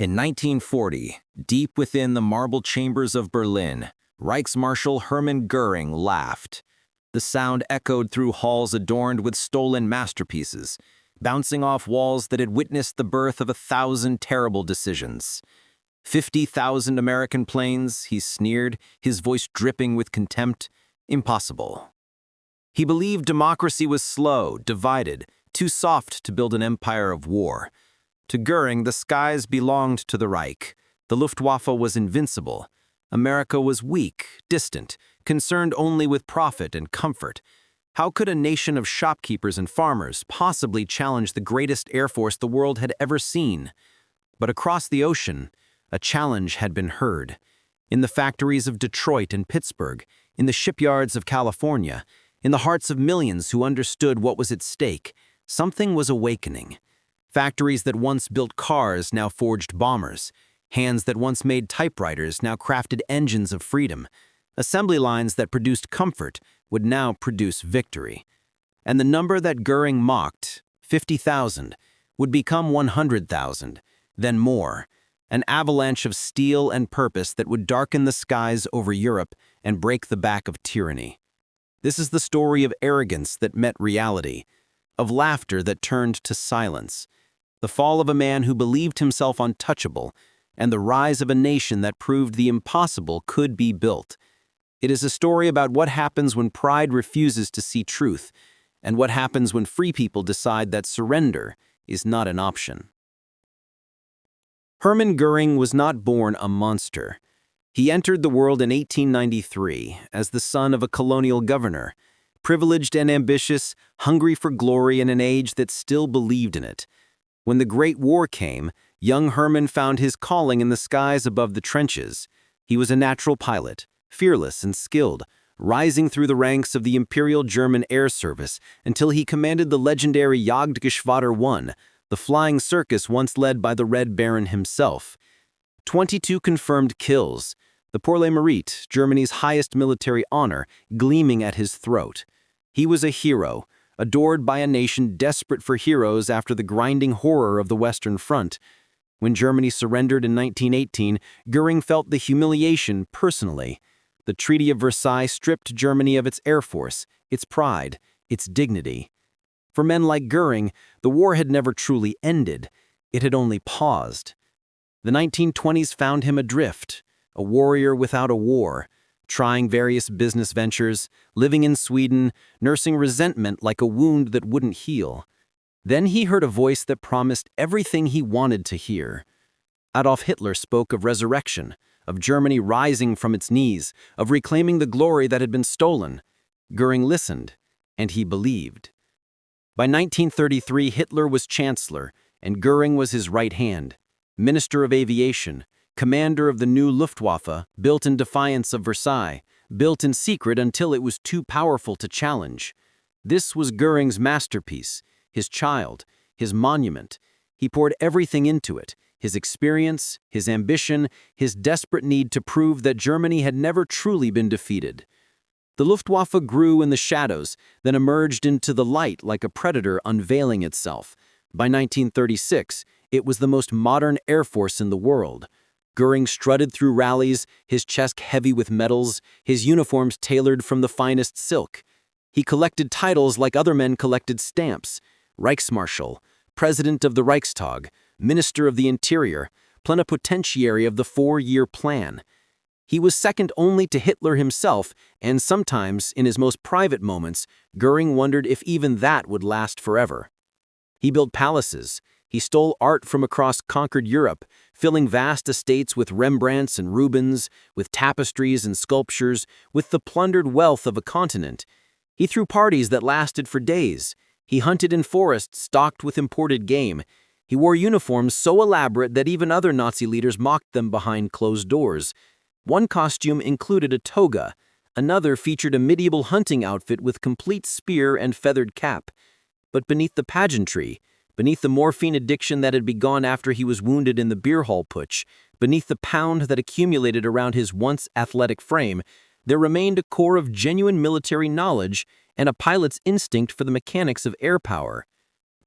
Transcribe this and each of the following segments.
In 1940, deep within the marble chambers of Berlin, Reichsmarschall Hermann Göring laughed. The sound echoed through halls adorned with stolen masterpieces, bouncing off walls that had witnessed the birth of 1,000 terrible decisions. 50,000 American planes, he sneered, his voice dripping with contempt. Impossible. He believed democracy was slow, divided, too soft to build an empire of war. To Göring, the skies belonged to the Reich. The Luftwaffe was invincible. America was weak, distant, concerned only with profit and comfort. How could a nation of shopkeepers and farmers possibly challenge the greatest air force the world had ever seen? But across the ocean, a challenge had been heard. In the factories of Detroit and Pittsburgh, in the shipyards of California, in the hearts of millions who understood what was at stake, something was awakening. Factories that once built cars now forged bombers. Hands that once made typewriters now crafted engines of freedom. Assembly lines that produced comfort would now produce victory. And the number that Göring mocked, 50,000, would become 100,000, then more. An avalanche of steel and purpose that would darken the skies over Europe and break the back of tyranny. This is the story of arrogance that met reality, of laughter that turned to silence, the fall of a man who believed himself untouchable, and the rise of a nation that proved the impossible could be built. It is a story about what happens when pride refuses to see truth, and what happens when free people decide that surrender is not an option. Hermann Göring was not born a monster. He entered the world in 1893 as the son of a colonial governor, privileged and ambitious, hungry for glory in an age that still believed in it. When the Great War came, young Hermann found his calling in the skies above the trenches. He was a natural pilot, fearless and skilled, rising through the ranks of the Imperial German Air Service until he commanded the legendary Jagdgeschwader 1, the flying circus once led by the Red Baron himself. 22 confirmed kills, the Pour le Mérite, Germany's highest military honor, gleaming at his throat. He was a hero, adored by a nation desperate for heroes after the grinding horror of the Western Front. When Germany surrendered in 1918, Göring felt the humiliation personally. The Treaty of Versailles stripped Germany of its air force, its pride, its dignity. For men like Göring, the war had never truly ended. It had only paused. The 1920s found him adrift, a warrior without a war, trying various business ventures, living in Sweden, nursing resentment like a wound that wouldn't heal. Then he heard a voice that promised everything he wanted to hear. Adolf Hitler spoke of resurrection, of Germany rising from its knees, of reclaiming the glory that had been stolen. Göring listened, and he believed. By 1933, Hitler was chancellor, and Göring was his right hand, minister of aviation, commander of the new Luftwaffe, built in defiance of Versailles, built in secret until it was too powerful to challenge. This was Göring's masterpiece, his child, his monument. He poured everything into it, his experience, his ambition, his desperate need to prove that Germany had never truly been defeated. The Luftwaffe grew in the shadows, then emerged into the light like a predator unveiling itself. By 1936, it was the most modern air force in the world. Göring strutted through rallies, his chest heavy with medals, his uniforms tailored from the finest silk. He collected titles like other men collected stamps: Reichsmarschall, President of the Reichstag, Minister of the Interior, Plenipotentiary of the 4-year plan. He was second only to Hitler himself, and sometimes, in his most private moments, Göring wondered if even that would last forever. He built palaces. He stole art from across conquered Europe, filling vast estates with Rembrandts and Rubens, with tapestries and sculptures, with the plundered wealth of a continent. He threw parties that lasted for days. He hunted in forests stocked with imported game. He wore uniforms so elaborate that even other Nazi leaders mocked them behind closed doors. One costume included a toga. Another featured a medieval hunting outfit with complete spear and feathered cap. But beneath the pageantry, beneath the morphine addiction that had begun after he was wounded in the beer hall putsch, beneath the pound that accumulated around his once athletic frame, there remained a core of genuine military knowledge and a pilot's instinct for the mechanics of air power.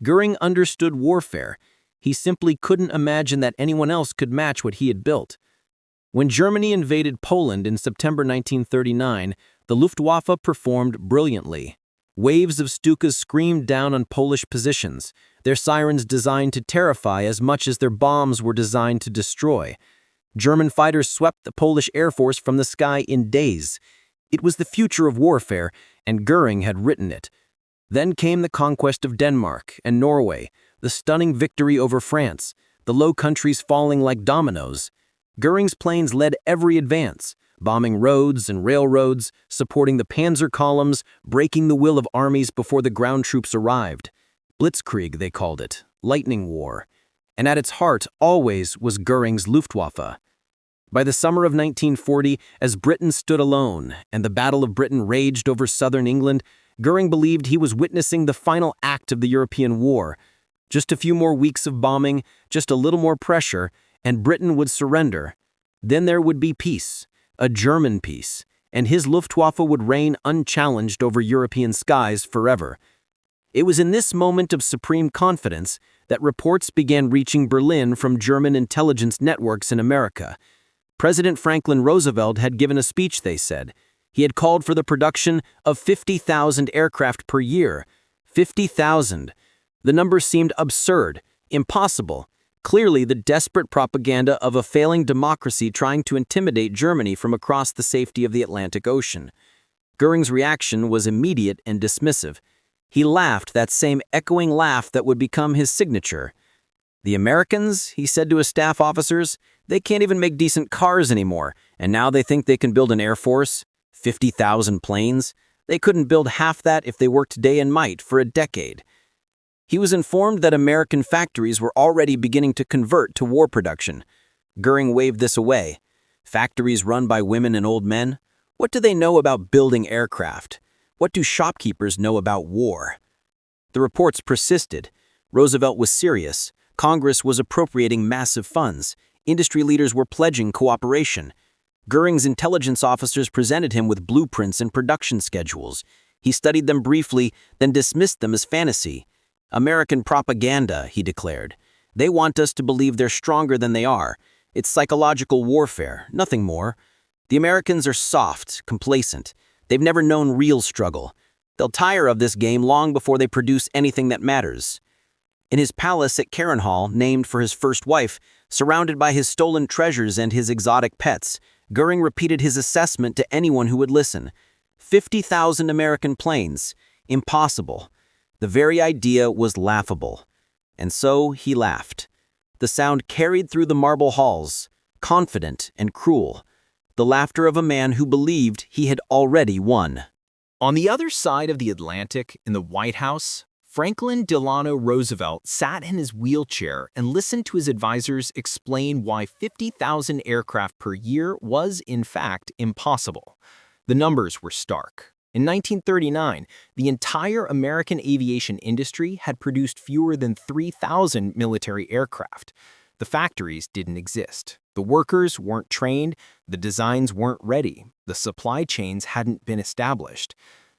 Göring understood warfare. He simply couldn't imagine that anyone else could match what he had built. When Germany invaded Poland in September 1939, the Luftwaffe performed brilliantly. Waves of Stukas screamed down on Polish positions, their sirens designed to terrify as much as their bombs were designed to destroy. German fighters swept the Polish Air Force from the sky in days. It was the future of warfare, and Göring had written it. Then came the conquest of Denmark and Norway, the stunning victory over France, the Low Countries falling like dominoes. Göring's planes led every advance, bombing roads and railroads, supporting the panzer columns, breaking the will of armies before the ground troops arrived. Blitzkrieg, they called it, lightning war. And at its heart always was Göring's Luftwaffe. By the summer of 1940, as Britain stood alone and the Battle of Britain raged over southern England, Göring believed he was witnessing the final act of the European war. Just a few more weeks of bombing, just a little more pressure, and Britain would surrender. Then there would be peace, a German peace, and his Luftwaffe would reign unchallenged over European skies forever. It was in this moment of supreme confidence that reports began reaching Berlin from German intelligence networks in America. President Franklin Roosevelt had given a speech, they said. He had called for the production of 50,000 aircraft per year. 50,000. The number seemed absurd, impossible. Clearly the desperate propaganda of a failing democracy trying to intimidate Germany from across the safety of the Atlantic Ocean. Göring's reaction was immediate and dismissive. He laughed, that same echoing laugh that would become his signature. The Americans, he said to his staff officers, they can't even make decent cars anymore, and now they think they can build an air force? 50,000 planes? They couldn't build half that if they worked day and night for a decade. He was informed that American factories were already beginning to convert to war production. Göring waved this away. Factories run by women and old men? What do they know about building aircraft? What do shopkeepers know about war? The reports persisted. Roosevelt was serious. Congress was appropriating massive funds. Industry leaders were pledging cooperation. Göring's intelligence officers presented him with blueprints and production schedules. He studied them briefly, then dismissed them as fantasy. American propaganda, he declared. They want us to believe they're stronger than they are. It's psychological warfare, nothing more. The Americans are soft, complacent. They've never known real struggle. They'll tire of this game long before they produce anything that matters. In his palace at Harrenhal, named for his first wife, surrounded by his stolen treasures and his exotic pets, Göring repeated his assessment to anyone who would listen. 50,000 American planes. Impossible. The very idea was laughable. And so he laughed. The sound carried through the marble halls, confident and cruel. The laughter of a man who believed he had already won. On the other side of the Atlantic, in the White House, Franklin Delano Roosevelt sat in his wheelchair and listened to his advisors explain why 50,000 aircraft per year was, in fact, impossible. The numbers were stark. In 1939, the entire American aviation industry had produced fewer than 3,000 military aircraft. The factories didn't exist. The workers weren't trained, the designs weren't ready, the supply chains hadn't been established.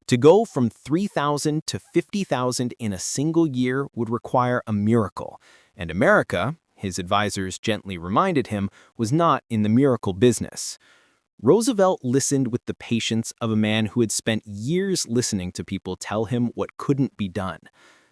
To go from 3,000 to 50,000 in a single year would require a miracle, and America, his advisors gently reminded him, was not in the miracle business. Roosevelt listened with the patience of a man who had spent years listening to people tell him what couldn't be done.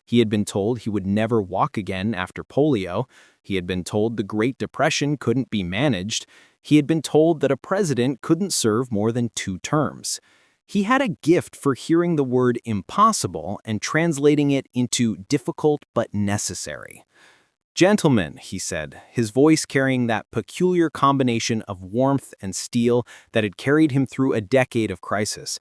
He had been told he would never walk again after polio. He had been told the Great Depression couldn't be managed. He had been told that a president couldn't serve more than 2 terms. He had a gift for hearing the word impossible and translating it into difficult but necessary. "Gentlemen," he said, his voice carrying that peculiar combination of warmth and steel that had carried him through a decade of crisis,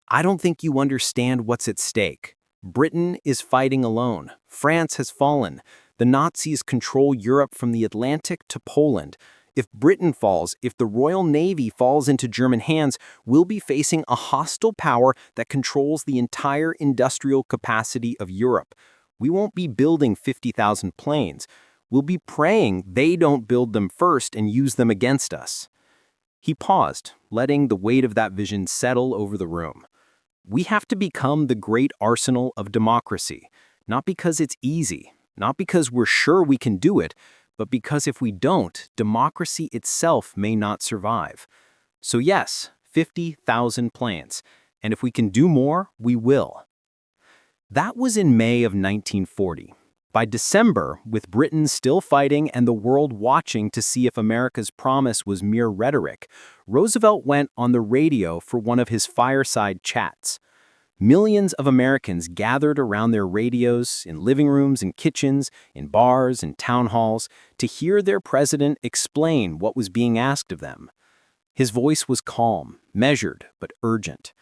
"I don't think you understand what's at stake. Britain is fighting alone. France has fallen. The Nazis control Europe from the Atlantic to Poland. If Britain falls, if the Royal Navy falls into German hands, we'll be facing a hostile power that controls the entire industrial capacity of Europe. We won't be building 50,000 planes. We'll be praying they don't build them first and use them against us." He paused, letting the weight of that vision settle over the room. We have to become the great arsenal of democracy, not because it's easy, Not because we're sure we can do it, but because if we don't, democracy itself may not survive. So yes, 50,000 planes. And if we can do more, we will. That was in May of 1940. By December, with Britain still fighting and the world watching to see if America's promise was mere rhetoric, Roosevelt went on the radio for one of his fireside chats. Millions of Americans gathered around their radios, in living rooms and kitchens, in bars and town halls, to hear their president explain what was being asked of them. His voice was calm, measured, but urgent.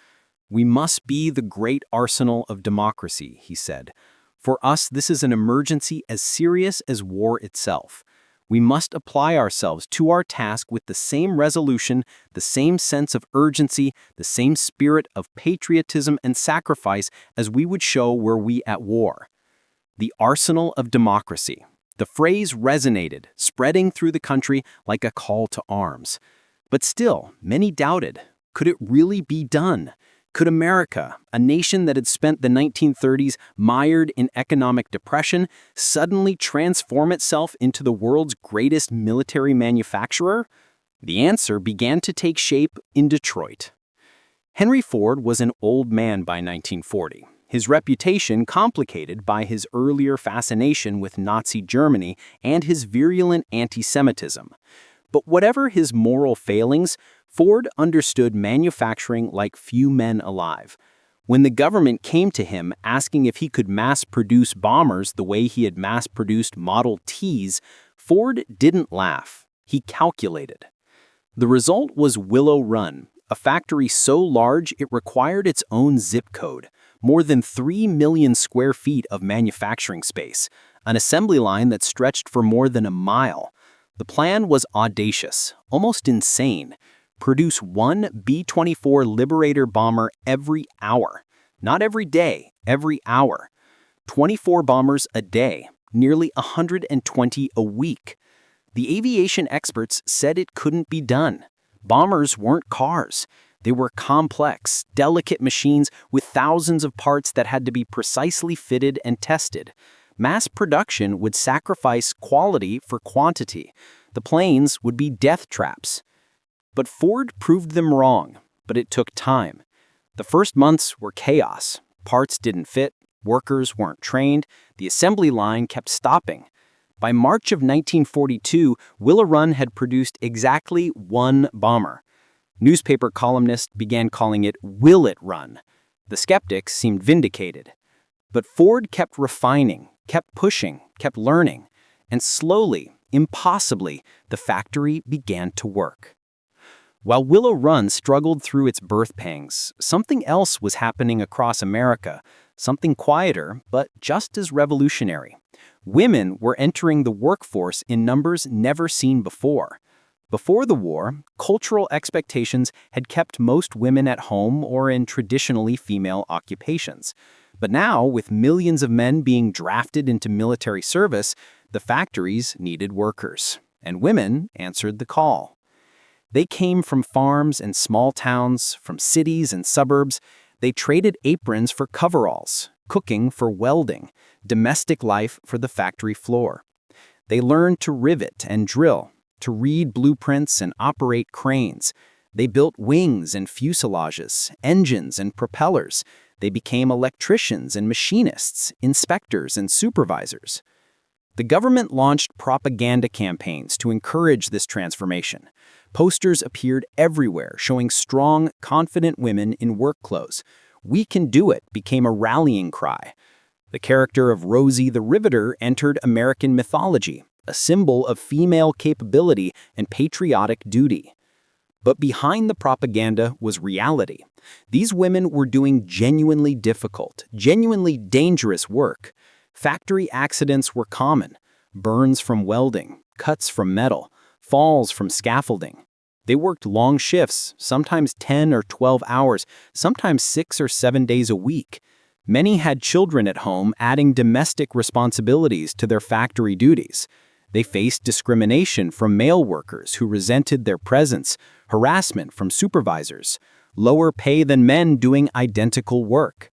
"We must be the great arsenal of democracy," he said. "For us, this is an emergency as serious as war itself. We must apply ourselves to our task with the same resolution, the same sense of urgency, the same spirit of patriotism and sacrifice as we would show were we at war." The arsenal of democracy. The phrase resonated, spreading through the country like a call to arms. But still, many doubted. Could it really be done? Could America, a nation that had spent the 1930s mired in economic depression, suddenly transform itself into the world's greatest military manufacturer? The answer began to take shape in Detroit. Henry Ford was an old man by 1940, his reputation complicated by his earlier fascination with Nazi Germany and his virulent anti-Semitism. But whatever his moral failings, Ford understood manufacturing like few men alive. When the government came to him asking if he could mass-produce bombers the way he had mass-produced Model Ts, Ford didn't laugh. He calculated. The result was Willow Run, a factory so large it required its own zip code, more than 3 million square feet of manufacturing space, an assembly line that stretched for more than a mile. The plan was audacious, almost insane. Produce one B-24 Liberator bomber every hour. Not every day, every hour. 24 bombers a day, nearly 120 a week. The aviation experts said it couldn't be done. Bombers weren't cars. They were complex, delicate machines with thousands of parts that had to be precisely fitted and tested. Mass production would sacrifice quality for quantity. The planes would be death traps. But Ford proved them wrong, but it took time. The first months were chaos. Parts didn't fit, workers weren't trained, the assembly line kept stopping. By March of 1942, Willow Run had produced exactly one bomber. Newspaper columnists began calling it Will It Run. The skeptics seemed vindicated. But Ford kept refining, kept pushing, kept learning, and slowly, impossibly, the factory began to work. While Willow Run struggled through its birth pangs, something else was happening across America, something quieter, but just as revolutionary. Women were entering the workforce in numbers never seen before. Before the war, cultural expectations had kept most women at home or in traditionally female occupations. But now, with millions of men being drafted into military service, the factories needed workers, and women answered the call. They came from farms and small towns, from cities and suburbs. They traded aprons for coveralls, cooking for welding, domestic life for the factory floor. They learned to rivet and drill, to read blueprints and operate cranes. They built wings and fuselages, engines and propellers. They became electricians and machinists, inspectors and supervisors. The government launched propaganda campaigns to encourage this transformation. Posters appeared everywhere showing strong, confident women in work clothes. "We can do it" became a rallying cry. The character of Rosie the Riveter entered American mythology, a symbol of female capability and patriotic duty. But behind the propaganda was reality. These women were doing genuinely difficult, genuinely dangerous work. Factory accidents were common: burns from welding, cuts from metal, falls from scaffolding. They worked long shifts, sometimes 10 or 12 hours, sometimes 6 or 7 days a week. Many had children at home, adding domestic responsibilities to their factory duties. They faced discrimination from male workers who resented their presence, harassment from supervisors, lower pay than men doing identical work.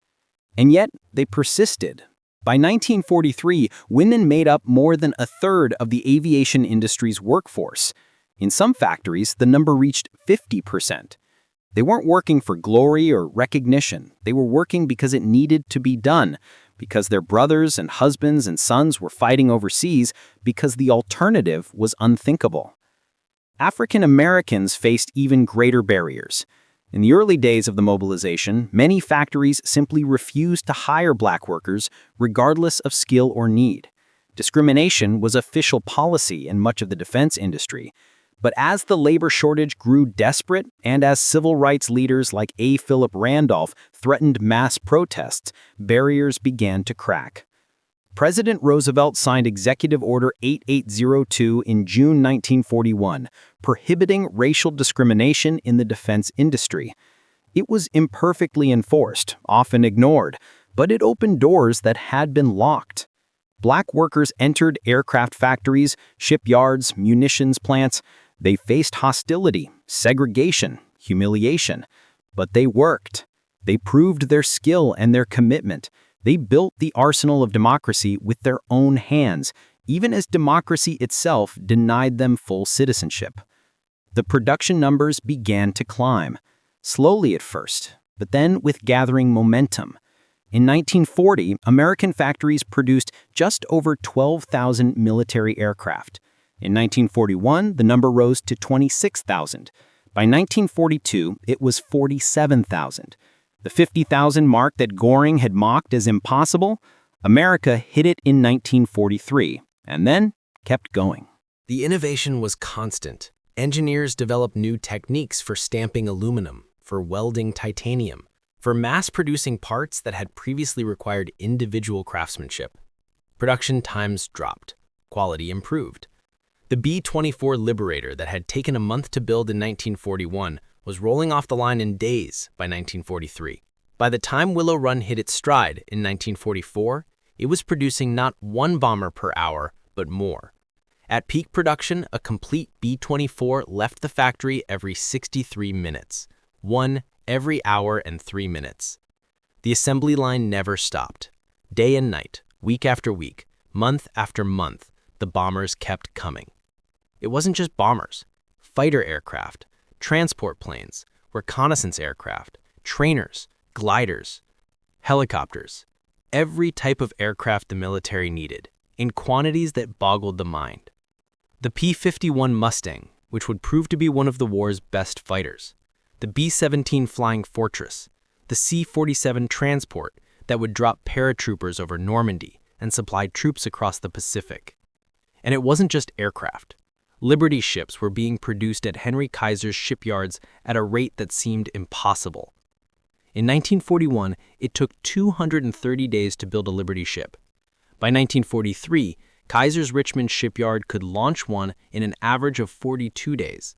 And yet, they persisted. By 1943, women made up more than a third of the aviation industry's workforce. In some factories, the number reached 50%. They weren't working for glory or recognition. They were working because it needed to be done, because their brothers and husbands and sons were fighting overseas, because the alternative was unthinkable. African Americans faced even greater barriers. In the early days of the mobilization, many factories simply refused to hire black workers regardless of skill or need. Discrimination was official policy in much of the defense industry. But as the labor shortage grew desperate, and as civil rights leaders like A. Philip Randolph threatened mass protests, barriers began to crack. President Roosevelt signed Executive Order 8802 in June 1941, prohibiting racial discrimination in the defense industry. It was imperfectly enforced, often ignored, but it opened doors that had been locked. Black workers entered aircraft factories, shipyards, munitions plants. They faced hostility, segregation, humiliation. But they worked. They proved their skill and their commitment. They built the arsenal of democracy with their own hands, even as democracy itself denied them full citizenship. The production numbers began to climb, slowly at first, but then with gathering momentum. In 1940, American factories produced just over 12,000 military aircraft. In 1941, the number rose to 26,000. By 1942, it was 47,000. The 50,000 mark that Göring had mocked as impossible, America hit it in 1943, and then kept going. The innovation was constant. Engineers developed new techniques for stamping aluminum, for welding titanium, for mass-producing parts that had previously required individual craftsmanship. Production times dropped. Quality improved. The B-24 Liberator that had taken a month to build in 1941 was rolling off the line in days by 1943. By the time Willow Run hit its stride in 1944, it was producing not one bomber per hour, but more. At peak production, a complete B-24 left the factory every 63 minutes, one every hour and 3 minutes. The assembly line never stopped. Day and night, week after week, month after month, the bombers kept coming. It wasn't just bombers, fighter aircraft, transport planes, reconnaissance aircraft, trainers, gliders, helicopters, every type of aircraft the military needed, in quantities that boggled the mind. The P-51 Mustang, which would prove to be one of the war's best fighters, the B-17 Flying Fortress, the C-47 Transport that would drop paratroopers over Normandy and supply troops across the Pacific. And it wasn't just aircraft. Liberty ships were being produced at Henry Kaiser's shipyards at a rate that seemed impossible. In 1941, it took 230 days to build a Liberty ship. By 1943, Kaiser's Richmond shipyard could launch one in an average of 42 days.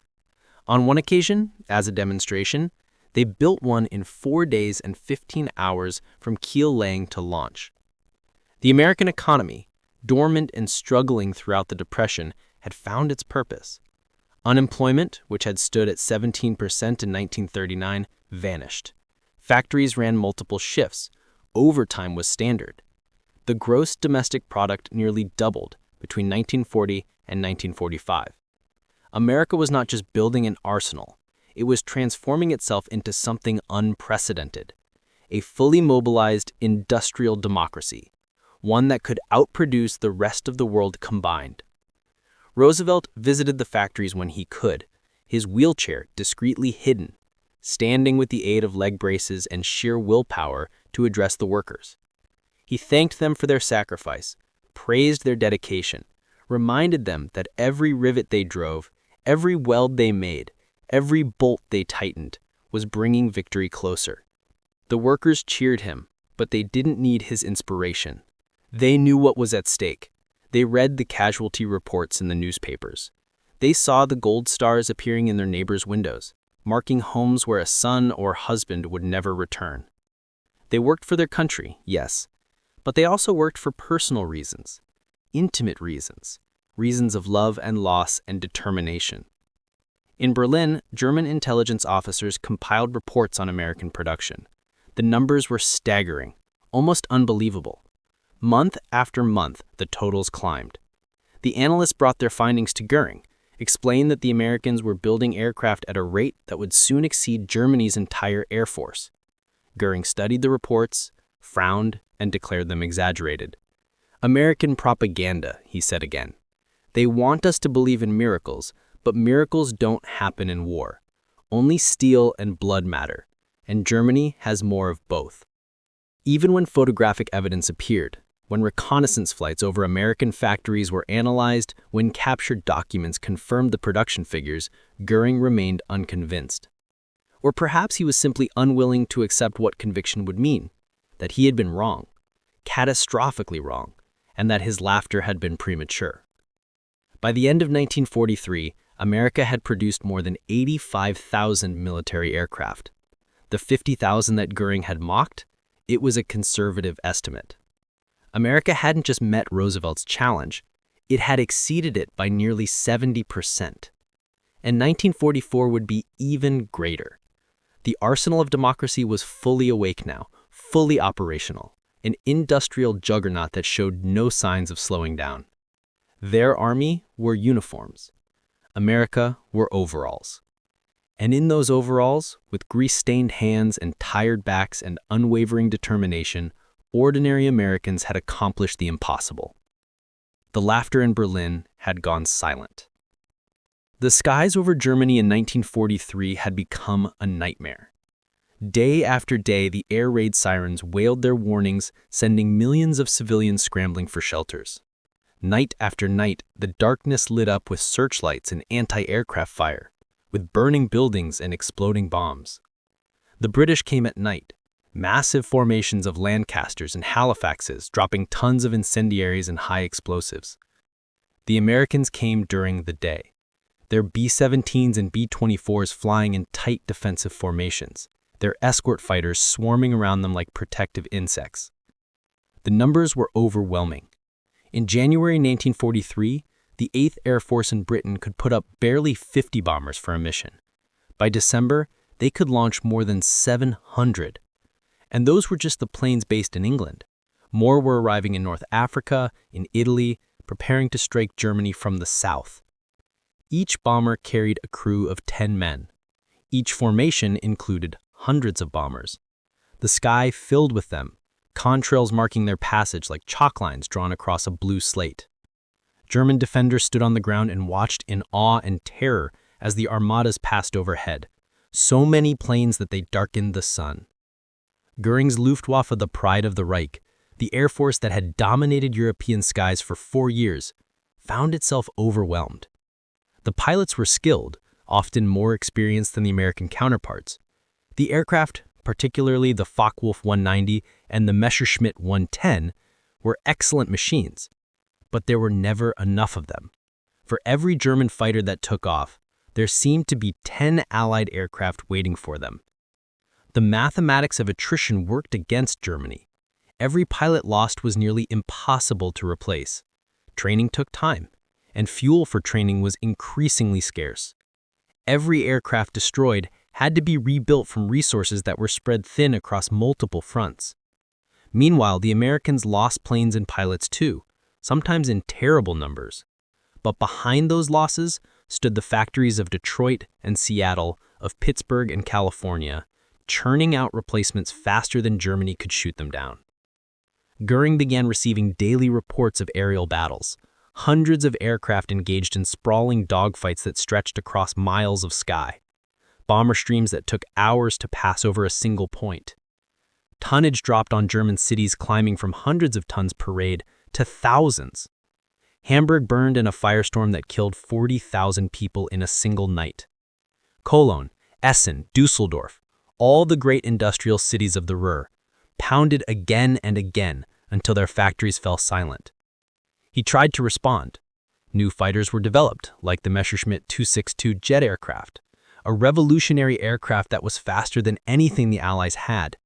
On one occasion, as a demonstration, they built one in 4 days and 15 hours from keel laying to launch. The American economy, dormant and struggling throughout the Depression, had found its purpose. Unemployment, which had stood at 17% in 1939, vanished. Factories ran multiple shifts. Overtime was standard. The gross domestic product nearly doubled between 1940 and 1945. America was not just building an arsenal. It was transforming itself into something unprecedented. A fully mobilized industrial democracy, one that could outproduce the rest of the world combined. Roosevelt visited the factories when he could, his wheelchair discreetly hidden, standing with the aid of leg braces and sheer willpower to address the workers. He thanked them for their sacrifice, praised their dedication, reminded them that every rivet they drove, every weld they made, every bolt they tightened, was bringing victory closer. The workers cheered him, but they didn't need his inspiration. They knew what was at stake. They read the casualty reports in the newspapers. They saw the gold stars appearing in their neighbors' windows, marking homes where a son or husband would never return. They worked for their country, yes, but they also worked for personal reasons, intimate reasons, reasons of love and loss and determination. In Berlin, German intelligence officers compiled reports on American production. The numbers were staggering, almost unbelievable. Month after month, the totals climbed. The analysts brought their findings to Göring, explained that the Americans were building aircraft at a rate that would soon exceed Germany's entire air force. Göring studied the reports, frowned, and declared them exaggerated. American propaganda, he said again. They want us to believe in miracles, but miracles don't happen in war. Only steel and blood matter, and Germany has more of both. Even when photographic evidence appeared, when reconnaissance flights over American factories were analyzed, when captured documents confirmed the production figures, Göring remained unconvinced. Or perhaps he was simply unwilling to accept what conviction would mean, that he had been wrong, catastrophically wrong, and that his laughter had been premature. By the end of 1943, America had produced more than 85,000 military aircraft. The 50,000 that Göring had mocked, it was a conservative estimate. America hadn't just met Roosevelt's challenge, it had exceeded it by nearly 70%. And 1944 would be even greater. The arsenal of democracy was fully awake now, fully operational, an industrial juggernaut that showed no signs of slowing down. Their army were uniforms. America were overalls. And in those overalls, with grease-stained hands and tired backs and unwavering determination, ordinary Americans had accomplished the impossible. The laughter in Berlin had gone silent. The skies over Germany in 1943 had become a nightmare. Day after day, the air raid sirens wailed their warnings, sending millions of civilians scrambling for shelters. Night after night, the darkness lit up with searchlights and anti-aircraft fire, with burning buildings and exploding bombs. The British came at night, massive formations of Lancasters and Halifaxes dropping tons of incendiaries and high explosives. The Americans came during the day, their B-17s and B-24s flying in tight defensive formations, their escort fighters swarming around them like protective insects. The numbers were overwhelming. In January 1943, the 8th Air Force in Britain could put up barely 50 bombers for a mission. By December, they could launch more than 700. And those were just the planes based in England. More were arriving in North Africa, in Italy, preparing to strike Germany from the south. Each bomber carried a crew of 10 men. Each formation included hundreds of bombers. The sky filled with them, contrails marking their passage like chalk lines drawn across a blue slate. German defenders stood on the ground and watched in awe and terror as the armadas passed overhead, so many planes that they darkened the sun. Göring's Luftwaffe, the pride of the Reich, the air force that had dominated European skies for 4 years, found itself overwhelmed. The pilots were skilled, often more experienced than the American counterparts. The aircraft, particularly the Focke-Wulf 190 and the Messerschmitt 110, were excellent machines, but there were never enough of them. For every German fighter that took off, there seemed to be 10 Allied aircraft waiting for them. The mathematics of attrition worked against Germany. Every pilot lost was nearly impossible to replace. Training took time, and fuel for training was increasingly scarce. Every aircraft destroyed had to be rebuilt from resources that were spread thin across multiple fronts. Meanwhile, the Americans lost planes and pilots too, sometimes in terrible numbers. But behind those losses stood the factories of Detroit and Seattle, of Pittsburgh and California, churning out replacements faster than Germany could shoot them down. Göring began receiving daily reports of aerial battles, hundreds of aircraft engaged in sprawling dogfights that stretched across miles of sky, bomber streams that took hours to pass over a single point. Tonnage dropped on German cities climbing from hundreds of tons per raid to thousands. Hamburg burned in a firestorm that killed 40,000 people in a single night. Cologne, Essen, Dusseldorf, all the great industrial cities of the Ruhr, pounded again and again until their factories fell silent. He tried to respond. New fighters were developed, like the Messerschmitt 262 jet aircraft, a revolutionary aircraft that was faster than anything the Allies had.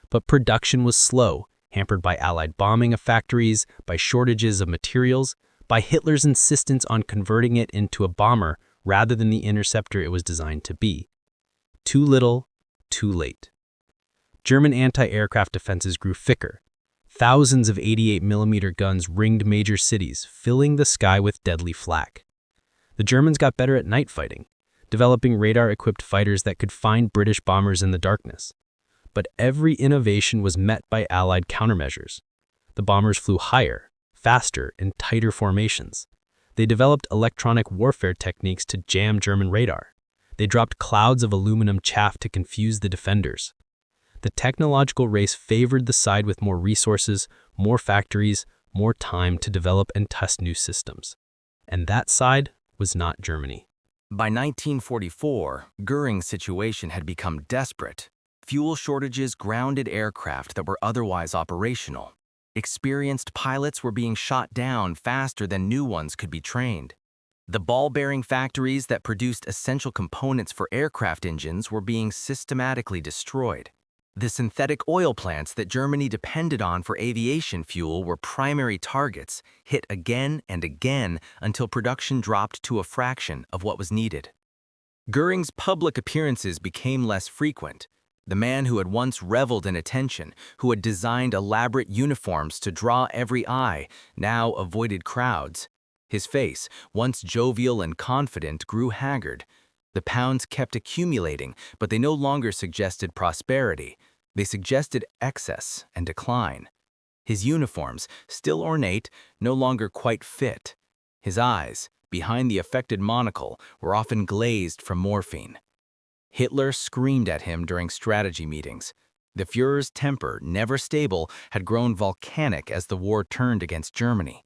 But production was slow, hampered by Allied bombing of factories, by shortages of materials, by Hitler's insistence on converting it into a bomber rather than the interceptor it was designed to be. Too little, too late. German anti-aircraft defenses grew thicker Thousands of 88mm guns ringed major cities, filling the sky with deadly flak. The Germans got better at night fighting, developing radar-equipped fighters that could find British bombers in the darkness. But every innovation was met by Allied countermeasures. The bombers flew higher, faster, in tighter formations. They developed electronic warfare techniques to jam German radar. They dropped clouds of aluminum chaff to confuse the defenders. The technological race favored the side with more resources, more factories, more time to develop and test new systems. And that side was not Germany. By 1944, Göring's situation had become desperate. Fuel shortages grounded aircraft that were otherwise operational. Experienced pilots were being shot down faster than new ones could be trained. The ball-bearing factories that produced essential components for aircraft engines were being systematically destroyed. The synthetic oil plants that Germany depended on for aviation fuel were primary targets, hit again and again until production dropped to a fraction of what was needed. Göring's public appearances became less frequent. The man who had once reveled in attention, who had designed elaborate uniforms to draw every eye, now avoided crowds. His face, once jovial and confident, grew haggard. The pounds kept accumulating, but they no longer suggested prosperity. They suggested excess and decline. His uniforms, still ornate, no longer quite fit. His eyes, behind the affected monocle, were often glazed from morphine. Hitler screamed at him during strategy meetings. The Führer's temper, never stable, had grown volcanic as the war turned against Germany.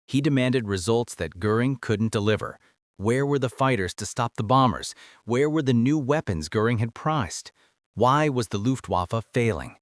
He demanded results that Göring couldn't deliver. Where were the fighters to stop the bombers? Where were the new weapons Göring had prized? Why was the Luftwaffe failing?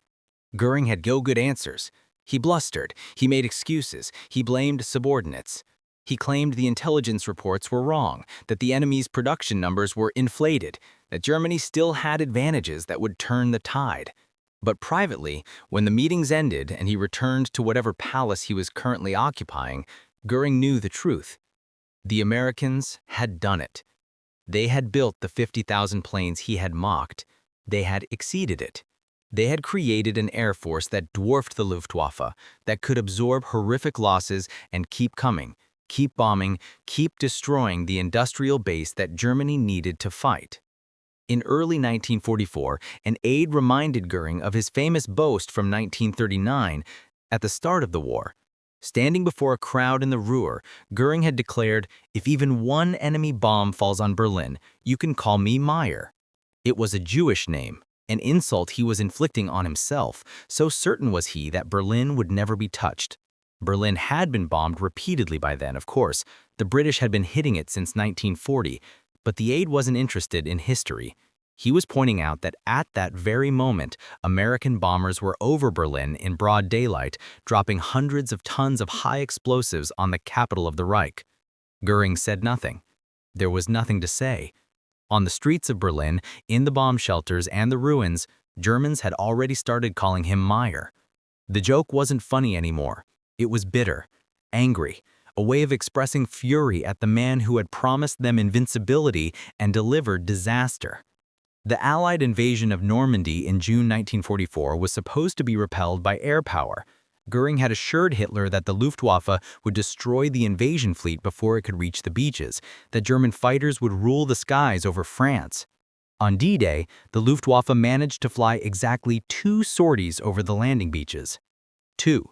Göring had no good answers. He blustered, he made excuses, he blamed subordinates. He claimed the intelligence reports were wrong, that the enemy's production numbers were inflated, that Germany still had advantages that would turn the tide. But privately, when the meetings ended and he returned to whatever palace he was currently occupying, Göring knew the truth. The Americans had done it. They had built the 50,000 planes he had mocked. They had exceeded it. They had created an air force that dwarfed the Luftwaffe, that could absorb horrific losses and keep coming, keep bombing, keep destroying the industrial base that Germany needed to fight. In early 1944, an aide reminded Göring of his famous boast from 1939 at the start of the war. Standing before a crowd in the Ruhr, Göring had declared, "If even one enemy bomb falls on Berlin, you can call me Meyer." It was a Jewish name, an insult he was inflicting on himself, so certain was he that Berlin would never be touched. Berlin had been bombed repeatedly by then, of course. The British had been hitting it since 1940, but the aide wasn't interested in history. He was pointing out that at that very moment, American bombers were over Berlin in broad daylight, dropping hundreds of tons of high explosives on the capital of the Reich. Göring said nothing. There was nothing to say. On the streets of Berlin, in the bomb shelters and the ruins, Germans had already started calling him Meyer. The joke wasn't funny anymore. It was bitter, angry, a way of expressing fury at the man who had promised them invincibility and delivered disaster. The Allied invasion of Normandy in June 1944 was supposed to be repelled by air power. Göring had assured Hitler that the Luftwaffe would destroy the invasion fleet before it could reach the beaches, that German fighters would rule the skies over France. On D-Day, the Luftwaffe managed to fly exactly 2 sorties over the landing beaches. 2.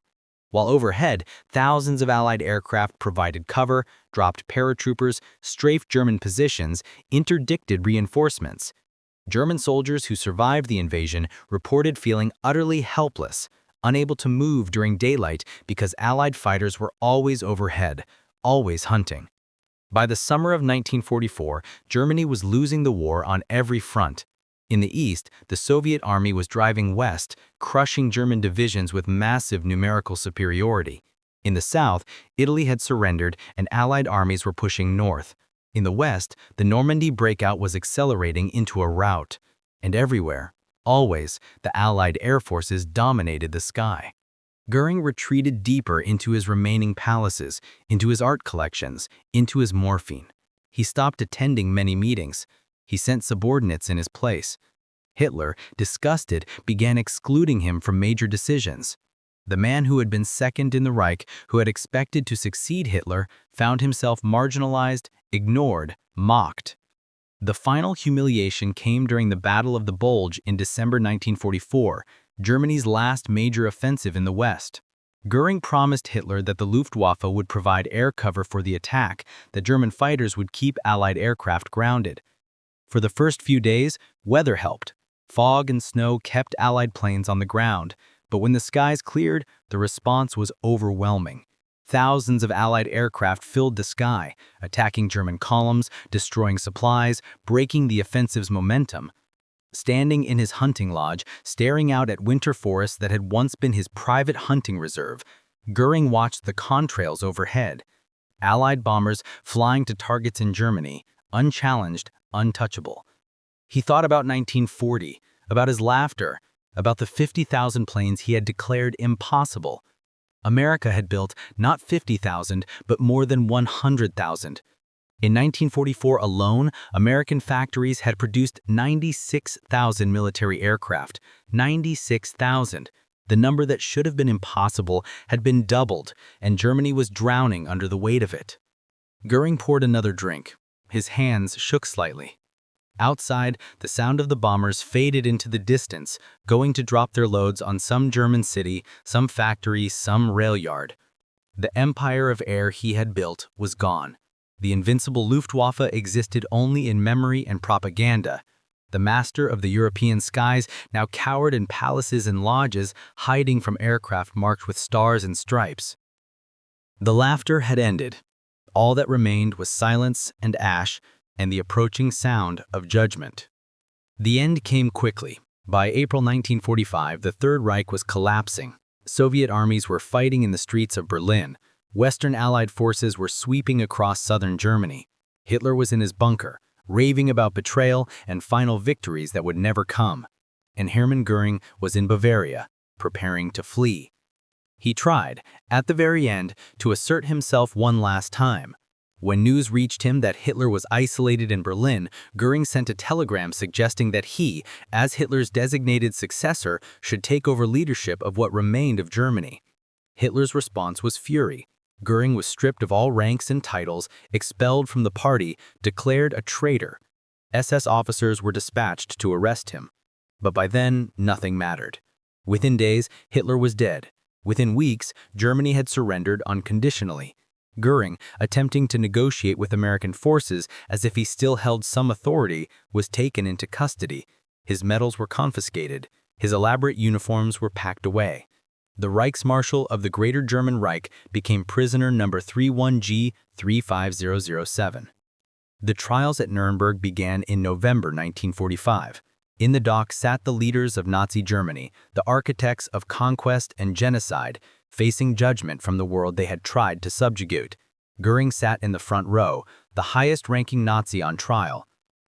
While overhead, thousands of Allied aircraft provided cover, dropped paratroopers, strafed German positions, interdicted reinforcements. German soldiers who survived the invasion reported feeling utterly helpless, unable to move during daylight because Allied fighters were always overhead, always hunting. By the summer of 1944, Germany was losing the war on every front. In the east, the Soviet army was driving west, crushing German divisions with massive numerical superiority. In the south, Italy had surrendered and Allied armies were pushing north. In the west, the Normandy breakout was accelerating into a rout. And everywhere, always, the Allied air forces dominated the sky. Göring retreated deeper into his remaining palaces, into his art collections, into his morphine. He stopped attending many meetings. He sent subordinates in his place. Hitler, disgusted, began excluding him from major decisions. The man who had been second in the Reich, who had expected to succeed Hitler, found himself marginalized, ignored, mocked. The final humiliation came during the Battle of the Bulge in December 1944, Germany's last major offensive in the West. Göring promised Hitler that the Luftwaffe would provide air cover for the attack, that German fighters would keep Allied aircraft grounded. For the first few days, weather helped. Fog and snow kept Allied planes on the ground, but when the skies cleared, the response was overwhelming. Thousands of Allied aircraft filled the sky, attacking German columns, destroying supplies, breaking the offensive's momentum. Standing in his hunting lodge, staring out at winter forests that had once been his private hunting reserve, Göring watched the contrails overhead. Allied bombers flying to targets in Germany, unchallenged, untouchable. He thought about 1940, about his laughter, about the 50,000 planes he had declared impossible. America had built not 50,000, but more than 100,000. In 1944 alone, American factories had produced 96,000 military aircraft. 96,000. The number that should have been impossible had been doubled, and Germany was drowning under the weight of it. Göring poured another drink. His hands shook slightly. Outside, the sound of the bombers faded into the distance, going to drop their loads on some German city, some factory, some rail yard. The empire of air he had built was gone. The invincible Luftwaffe existed only in memory and propaganda. The master of the European skies now cowered in palaces and lodges, hiding from aircraft marked with stars and stripes. The laughter had ended. All that remained was silence and ash, and the approaching sound of judgment. The end came quickly. By April 1945, the Third Reich was collapsing. Soviet armies were fighting in the streets of Berlin. Western Allied forces were sweeping across southern Germany. Hitler was in his bunker, raving about betrayal and final victories that would never come. And Hermann Göring was in Bavaria, preparing to flee. He tried, at the very end, to assert himself one last time. When news reached him that Hitler was isolated in Berlin, Göring sent a telegram suggesting that he, as Hitler's designated successor, should take over leadership of what remained of Germany. Hitler's response was fury. Göring was stripped of all ranks and titles, expelled from the party, declared a traitor. SS officers were dispatched to arrest him. But by then, nothing mattered. Within days, Hitler was dead. Within weeks, Germany had surrendered unconditionally. Göring, attempting to negotiate with American forces as if he still held some authority, was taken into custody. His medals were confiscated. His elaborate uniforms were packed away. The Reichsmarschall of the Greater German Reich became prisoner number 31G35007. The trials at Nuremberg began in November 1945. In the dock sat the leaders of Nazi Germany, the architects of conquest and genocide, facing judgment from the world they had tried to subjugate. Göring sat in the front row, the highest-ranking Nazi on trial.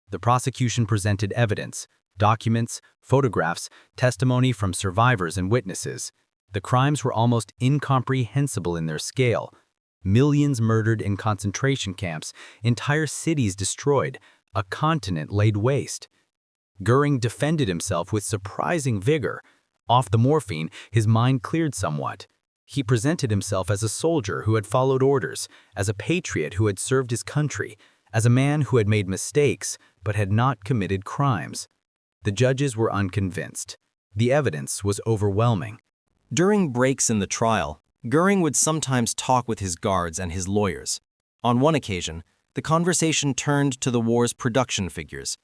The prosecution presented evidence, documents, photographs, testimony from survivors and witnesses. The crimes were almost incomprehensible in their scale. Millions murdered in concentration camps, entire cities destroyed, a continent laid waste. Göring defended himself with surprising vigor. Off the morphine, his mind cleared somewhat. He presented himself as a soldier who had followed orders, as a patriot who had served his country, as a man who had made mistakes but had not committed crimes. The judges were unconvinced. The evidence was overwhelming. During breaks in the trial, Göring would sometimes talk with his guards and his lawyers. On one occasion, the conversation turned to the war's production figures.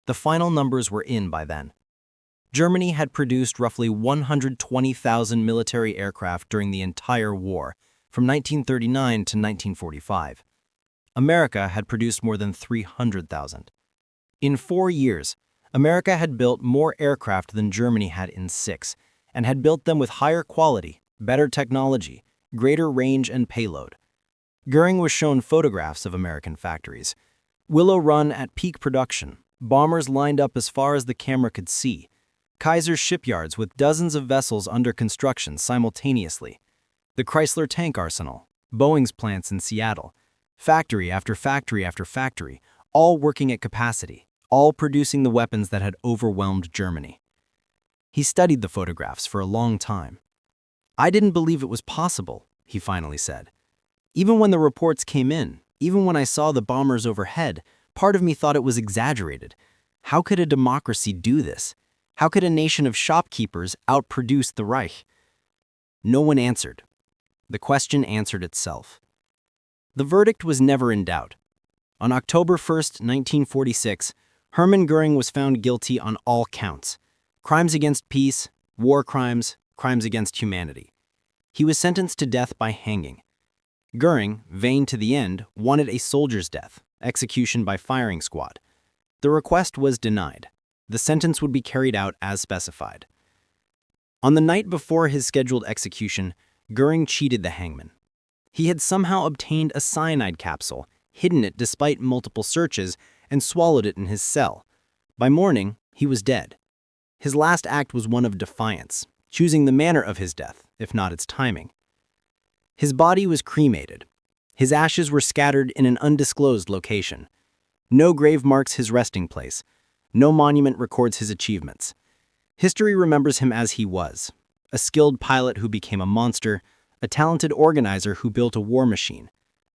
The final numbers were in by then. Germany had produced roughly 120,000 military aircraft during the entire war, from 1939 to 1945. America had produced more than 300,000. In 4 years, America had built more aircraft than Germany had in 6, and had built them with higher quality, better technology, greater range and payload. Göring was shown photographs of American factories. Willow Run at peak production, bombers lined up as far as the camera could see, Kaiser's shipyards with dozens of vessels under construction simultaneously, the Chrysler tank arsenal, Boeing's plants in Seattle, factory after factory after factory, all working at capacity, all producing the weapons that had overwhelmed Germany. He studied the photographs for a long time. "I didn't believe it was possible," he finally said. "Even when the reports came in, even when I saw the bombers overhead, part of me thought it was exaggerated. How could a democracy do this? How could a nation of shopkeepers outproduce the Reich?" No one answered. The question answered itself. The verdict was never in doubt. On October 1st, 1946, Hermann Göring was found guilty on all counts: crimes against peace, war crimes, crimes against humanity. He was sentenced to death by hanging. Göring, vain to the end, wanted a soldier's death, execution by firing squad. The request was denied. The sentence would be carried out as specified. On the night before his scheduled execution, Göring cheated the hangman. He had somehow obtained a cyanide capsule, hidden it despite multiple searches, and swallowed it in his cell. By morning, he was dead. His last act was one of defiance, choosing the manner of his death, if not its timing. His body was cremated. His ashes were scattered in an undisclosed location. No grave marks his resting place. No monument records his achievements. History remembers him as he was: a skilled pilot who became a monster, a talented organizer who built a war machine,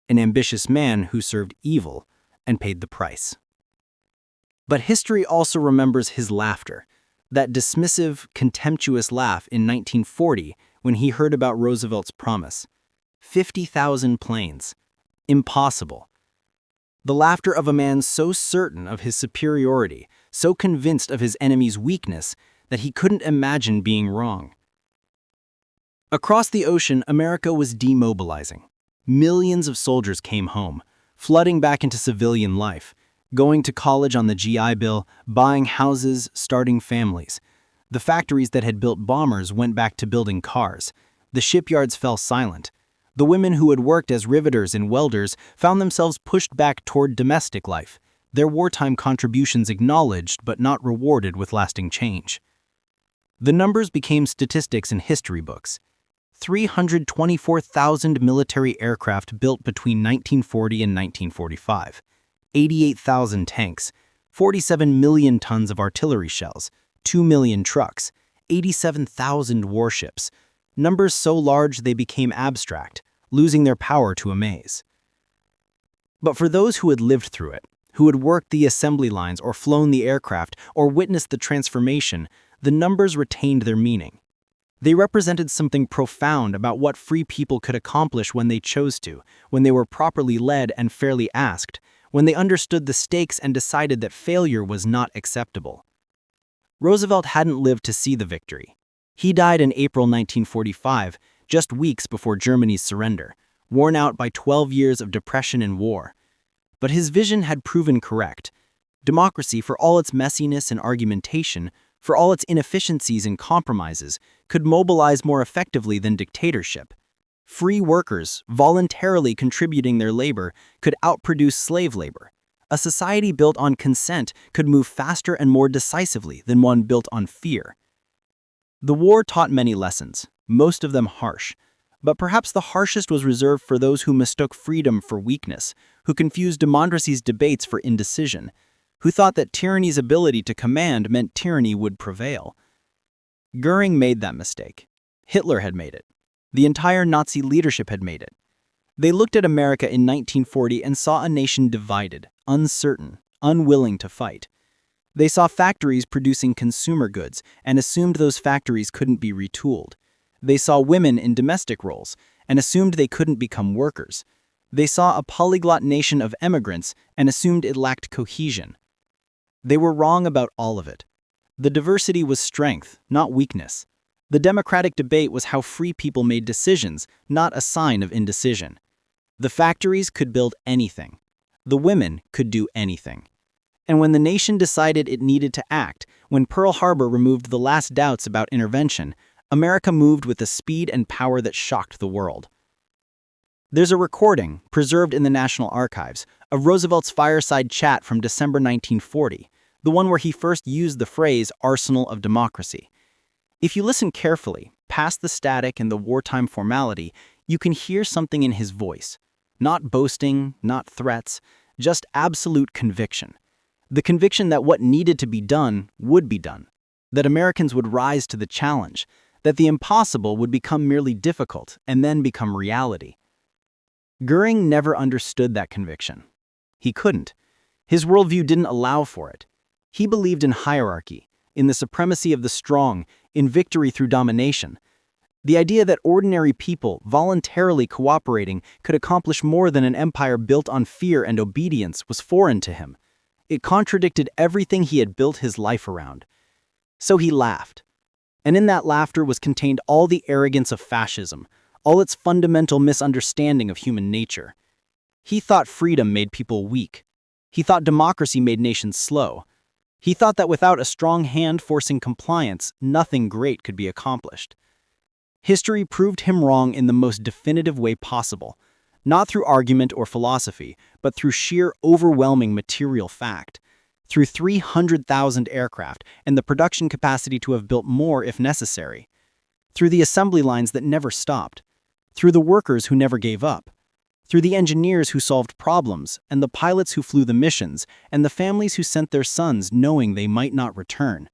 an ambitious man who served evil and paid the price. But history also remembers his laughter, that dismissive, contemptuous laugh in 1940 when he heard about Roosevelt's promise. 50,000 planes. Impossible. The laughter of a man so certain of his superiority, so convinced of his enemy's weakness, that he couldn't imagine being wrong. Across the ocean, America was demobilizing. Millions of soldiers came home, flooding back into civilian life, going to college on the GI Bill, buying houses, starting families. The factories that had built bombers went back to building cars. The shipyards fell silent. The women who had worked as riveters and welders found themselves pushed back toward domestic life, their wartime contributions acknowledged but not rewarded with lasting change. The numbers became statistics in history books. 324,000 military aircraft built between 1940 and 1945, 88,000 tanks, 47 million tons of artillery shells, 2 million trucks, 87,000 warships, numbers so large they became abstract, losing their power to amaze. But for those who had lived through it, who had worked the assembly lines or flown the aircraft or witnessed the transformation, the numbers retained their meaning. They represented something profound about what free people could accomplish when they chose to, when they were properly led and fairly asked, when they understood the stakes and decided that failure was not acceptable. Roosevelt hadn't lived to see the victory. He died in April 1945, just weeks before Germany's surrender, worn out by 12 years of depression and war. But his vision had proven correct. Democracy, for all its messiness and argumentation, for all its inefficiencies and compromises, could mobilize more effectively than dictatorship. Free workers, voluntarily contributing their labor, could outproduce slave labor. A society built on consent could move faster and more decisively than one built on fear. The war taught many lessons, most of them harsh. But perhaps the harshest was reserved for those who mistook freedom for weakness, who confused democracy's debates for indecision, who thought that tyranny's ability to command meant tyranny would prevail. Göring made that mistake. Hitler had made it. The entire Nazi leadership had made it. They looked at America in 1940 and saw a nation divided, uncertain, unwilling to fight. They saw factories producing consumer goods and assumed those factories couldn't be retooled. They saw women in domestic roles and assumed they couldn't become workers. They saw a polyglot nation of immigrants and assumed it lacked cohesion. They were wrong about all of it. The diversity was strength, not weakness. The democratic debate was how free people made decisions, not a sign of indecision. The factories could build anything. The women could do anything. And when the nation decided it needed to act, when Pearl Harbor removed the last doubts about intervention, America moved with a speed and power that shocked the world. There's a recording, preserved in the National Archives, of Roosevelt's fireside chat from December 1940, the one where he first used the phrase arsenal of democracy. If you listen carefully, past the static and the wartime formality, you can hear something in his voice. Not boasting, not threats, just absolute conviction. The conviction that what needed to be done would be done, that Americans would rise to the challenge, that the impossible would become merely difficult and then become reality. Göring never understood that conviction. He couldn't. His worldview didn't allow for it. He believed in hierarchy, in the supremacy of the strong, in victory through domination. The idea that ordinary people, voluntarily cooperating, could accomplish more than an empire built on fear and obedience was foreign to him. It contradicted everything he had built his life around. So he laughed. And in that laughter was contained all the arrogance of fascism, all its fundamental misunderstanding of human nature. He thought freedom made people weak. He thought democracy made nations slow. He thought that without a strong hand forcing compliance, nothing great could be accomplished. History proved him wrong in the most definitive way possible, not through argument or philosophy, but through sheer overwhelming material fact, through 300,000 aircraft and the production capacity to have built more if necessary, through the assembly lines that never stopped, through the workers who never gave up, through the engineers who solved problems, and the pilots who flew the missions, and the families who sent their sons knowing they might not return.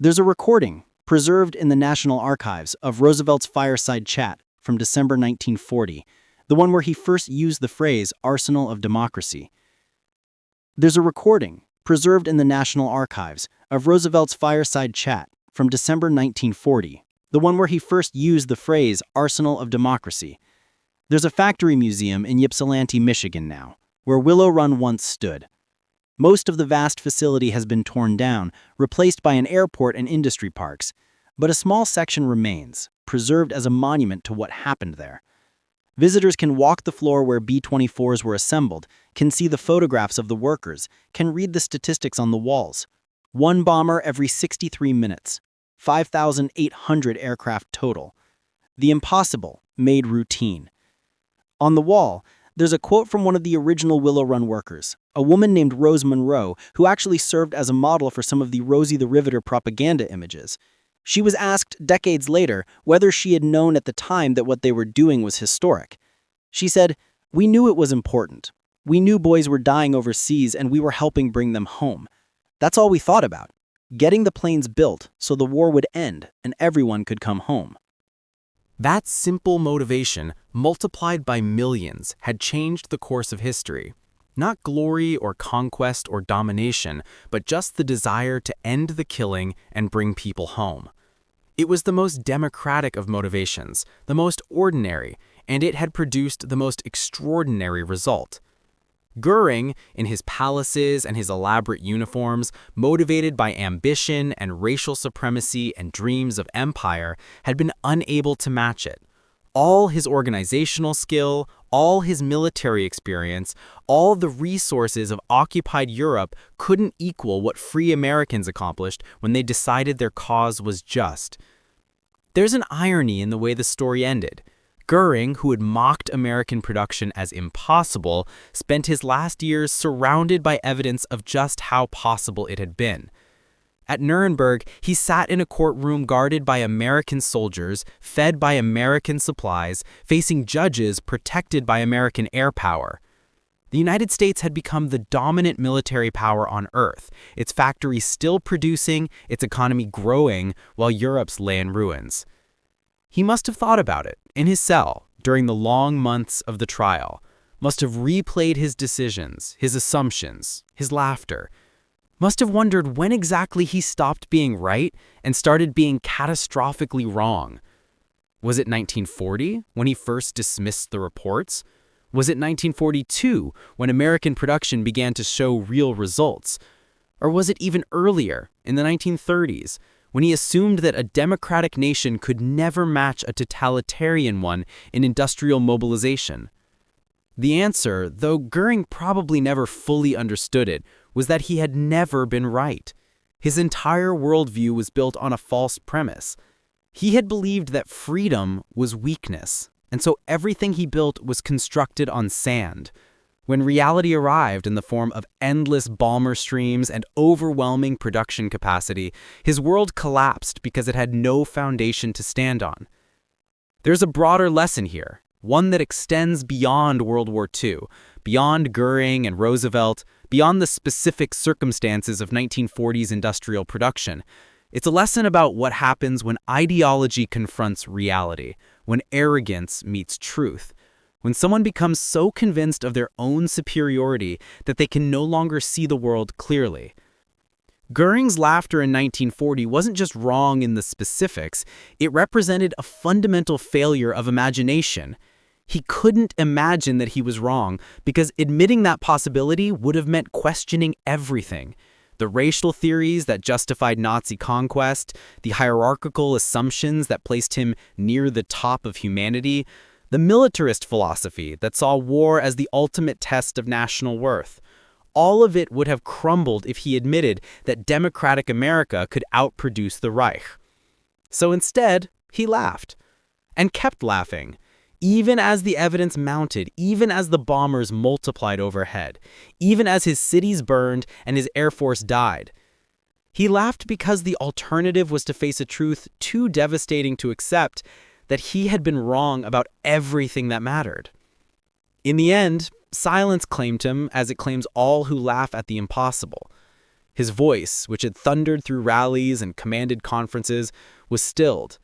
There's a recording, preserved in the National Archives, of Roosevelt's fireside chat from December 1940, the one where he first used the phrase arsenal of democracy. There's a recording, preserved in the National Archives, of Roosevelt's fireside chat from December 1940, the one where he first used the phrase arsenal of democracy. There's a factory museum in Ypsilanti, Michigan now, where Willow Run once stood. Most of the vast facility has been torn down, replaced by an airport and industry parks, but a small section remains, preserved as a monument to what happened there. Visitors can walk the floor where B-24s were assembled, can see the photographs of the workers, can read the statistics on the walls. 1 bomber every 63 minutes, 5,800 aircraft total. The impossible made routine. On the wall, there's a quote from one of the original Willow Run workers, a woman named Rose Monroe, who actually served as a model for some of the Rosie the Riveter propaganda images. She was asked decades later whether she had known at the time that what they were doing was historic. She said, "We knew it was important. We knew boys were dying overseas and we were helping bring them home. That's all we thought about, getting the planes built so the war would end and everyone could come home." That simple motivation, multiplied by millions, had changed the course of history. Not glory or conquest or domination, but just the desire to end the killing and bring people home. It was the most democratic of motivations, the most ordinary, and it had produced the most extraordinary result. Göring, in his palaces and his elaborate uniforms, motivated by ambition and racial supremacy and dreams of empire, had been unable to match it. All his organizational skill, all his military experience, all the resources of occupied Europe couldn't equal what free Americans accomplished when they decided their cause was just. There's an irony in the way the story ended. Göring, who had mocked American production as impossible, spent his last years surrounded by evidence of just how possible it had been. At Nuremberg, he sat in a courtroom guarded by American soldiers, fed by American supplies, facing judges protected by American air power. The United States had become the dominant military power on Earth, its factories still producing, its economy growing, while Europe's lay in ruins. He must have thought about it, in his cell, during the long months of the trial, must have replayed his decisions, his assumptions, his laughter, must have wondered when exactly he stopped being right and started being catastrophically wrong. Was it 1940, when he first dismissed the reports? Was it 1942, when American production began to show real results? Or was it even earlier, in the 1930s, when he assumed that a democratic nation could never match a totalitarian one in industrial mobilization? The answer, though Göring probably never fully understood it, was that he had never been right. His entire worldview was built on a false premise. He had believed that freedom was weakness, and so everything he built was constructed on sand. When reality arrived in the form of endless bomber streams and overwhelming production capacity, his world collapsed because it had no foundation to stand on. There's a broader lesson here, one that extends beyond World War II, beyond Göring and Roosevelt, beyond the specific circumstances of 1940s industrial production. It's a lesson about what happens when ideology confronts reality, when arrogance meets truth, when someone becomes so convinced of their own superiority that they can no longer see the world clearly. Göring's laughter in 1940 wasn't just wrong in the specifics, it represented a fundamental failure of imagination. He couldn't imagine that he was wrong, because admitting that possibility would have meant questioning everything. The racial theories that justified Nazi conquest, the hierarchical assumptions that placed him near the top of humanity, the militarist philosophy that saw war as the ultimate test of national worth. All of it would have crumbled if he admitted that democratic America could outproduce the Reich. So instead, he laughed. And kept laughing. Even as the evidence mounted, even as the bombers multiplied overhead, even as his cities burned and his air force died. He laughed because the alternative was to face a truth too devastating to accept, that he had been wrong about everything that mattered. In the end, silence claimed him as it claims all who laugh at the impossible. His voice, which had thundered through rallies and commanded conferences, was stilled.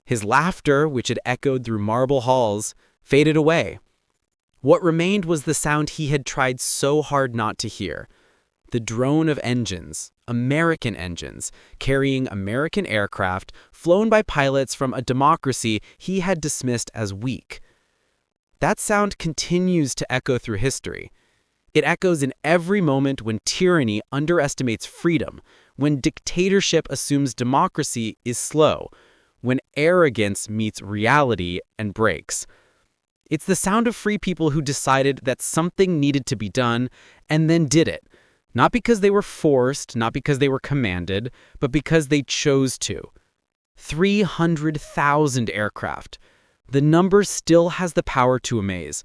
His laughter, which had echoed through marble halls, faded away. What remained was the sound he had tried so hard not to hear. The drone of engines, American engines, carrying American aircraft, flown by pilots from a democracy he had dismissed as weak. That sound continues to echo through history. It echoes in every moment when tyranny underestimates freedom, when dictatorship assumes democracy is slow, when arrogance meets reality and breaks. It's the sound of free people who decided that something needed to be done and then did it. Not because they were forced, not because they were commanded, but because they chose to. 300,000 aircraft. The number still has the power to amaze.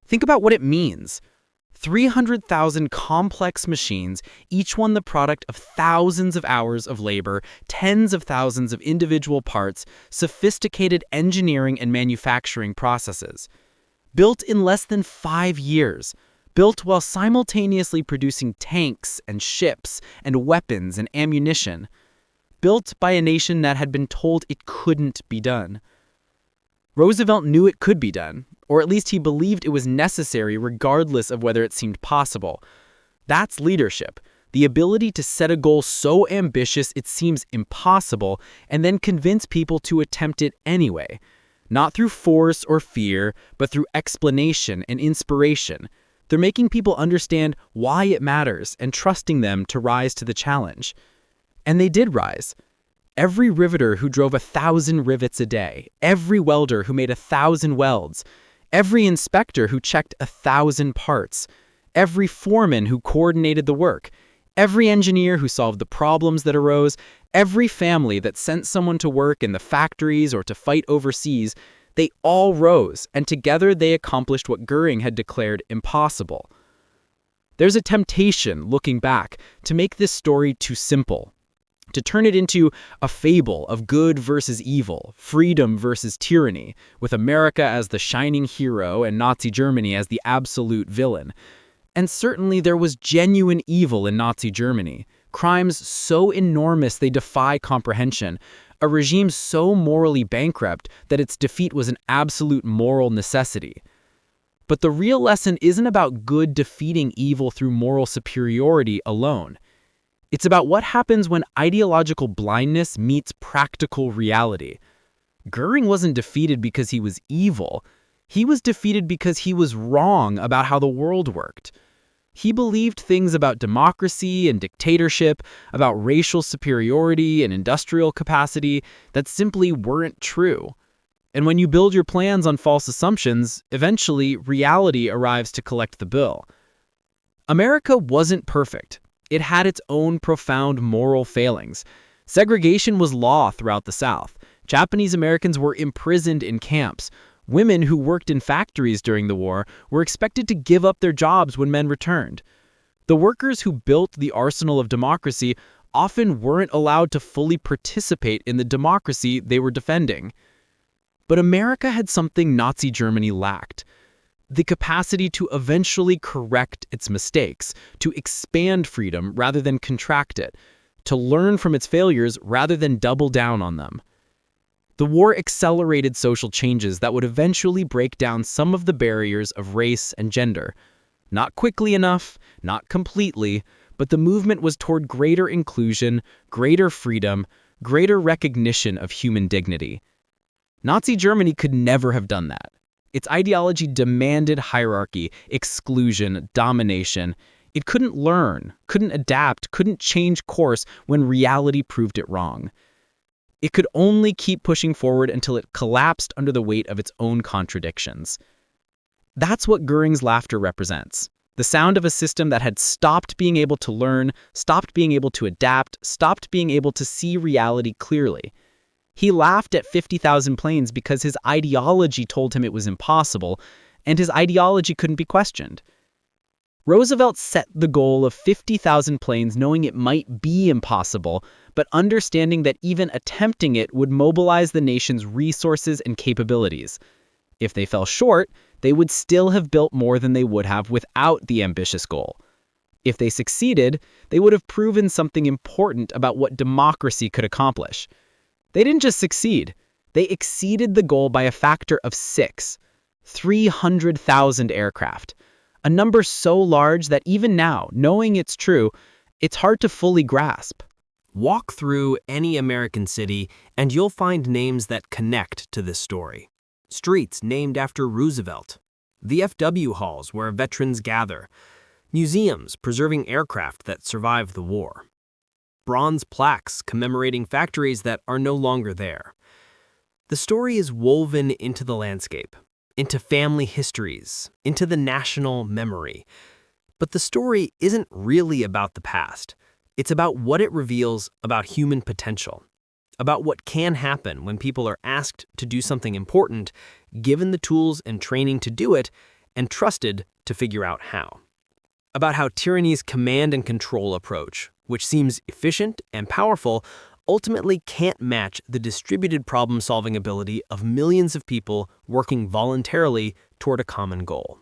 Think about what it means. 300,000 complex machines, each one the product of thousands of hours of labor, tens of thousands of individual parts, sophisticated engineering and manufacturing processes. Built in less than 5 years. Built while simultaneously producing tanks and ships and weapons and ammunition. Built by a nation that had been told it couldn't be done. Roosevelt knew it could be done, or at least he believed it was necessary regardless of whether it seemed possible. That's leadership, the ability to set a goal so ambitious it seems impossible and then convince people to attempt it anyway. Not through force or fear, but through explanation and inspiration. They're making people understand why it matters and trusting them to rise to the challenge. And they did rise. Every riveter who drove 1,000 rivets a day, every welder who made 1,000 welds, every inspector who checked 1,000 parts, every foreman who coordinated the work, every engineer who solved the problems that arose, every family that sent someone to work in the factories or to fight overseas, they all rose, and together they accomplished what Göring had declared impossible. There's a temptation, looking back, to make this story too simple, to turn it into a fable of good versus evil, freedom versus tyranny, with America as the shining hero and Nazi Germany as the absolute villain. And certainly there was genuine evil in Nazi Germany, crimes so enormous they defy comprehension, a regime so morally bankrupt that its defeat was an absolute moral necessity. But the real lesson isn't about good defeating evil through moral superiority alone. It's about what happens when ideological blindness meets practical reality. Göring wasn't defeated because he was evil. He was defeated because he was wrong about how the world worked. He believed things about democracy and dictatorship, about racial superiority and industrial capacity that simply weren't true. And when you build your plans on false assumptions, eventually reality arrives to collect the bill. America wasn't perfect. It had its own profound moral failings. Segregation was law throughout the South. Japanese Americans were imprisoned in camps. Women who worked in factories during the war were expected to give up their jobs when men returned. The workers who built the arsenal of democracy often weren't allowed to fully participate in the democracy they were defending. But America had something Nazi Germany lacked: the capacity to eventually correct its mistakes, to expand freedom rather than contract it, to learn from its failures rather than double down on them. The war accelerated social changes that would eventually break down some of the barriers of race and gender. Not quickly enough, not completely, but the movement was toward greater inclusion, greater freedom, greater recognition of human dignity. Nazi Germany could never have done that. Its ideology demanded hierarchy, exclusion, domination. It couldn't learn, couldn't adapt, couldn't change course when reality proved it wrong. It could only keep pushing forward until it collapsed under the weight of its own contradictions. That's what Göring's laughter represents. The sound of a system that had stopped being able to learn, stopped being able to adapt, stopped being able to see reality clearly. He laughed at 50,000 planes because his ideology told him it was impossible, and his ideology couldn't be questioned. Roosevelt set the goal of 50,000 planes knowing it might be impossible, but understanding that even attempting it would mobilize the nation's resources and capabilities. If they fell short, they would still have built more than they would have without the ambitious goal. If they succeeded, they would have proven something important about what democracy could accomplish. They didn't just succeed, they exceeded the goal by a factor of 6, 300,000 aircraft. A number so large that even now, knowing it's true, it's hard to fully grasp. Walk through any American city and you'll find names that connect to this story. Streets named after Roosevelt, VFW halls where veterans gather, museums preserving aircraft that survived the war, bronze plaques commemorating factories that are no longer there. The story is woven into the landscape, into family histories, into the national memory. But the story isn't really about the past. It's about what it reveals about human potential, about what can happen when people are asked to do something important, given the tools and training to do it, and trusted to figure out how. About how tyranny's command and control approach, which seems efficient and powerful, ultimately can't match the distributed problem-solving ability of millions of people working voluntarily toward a common goal.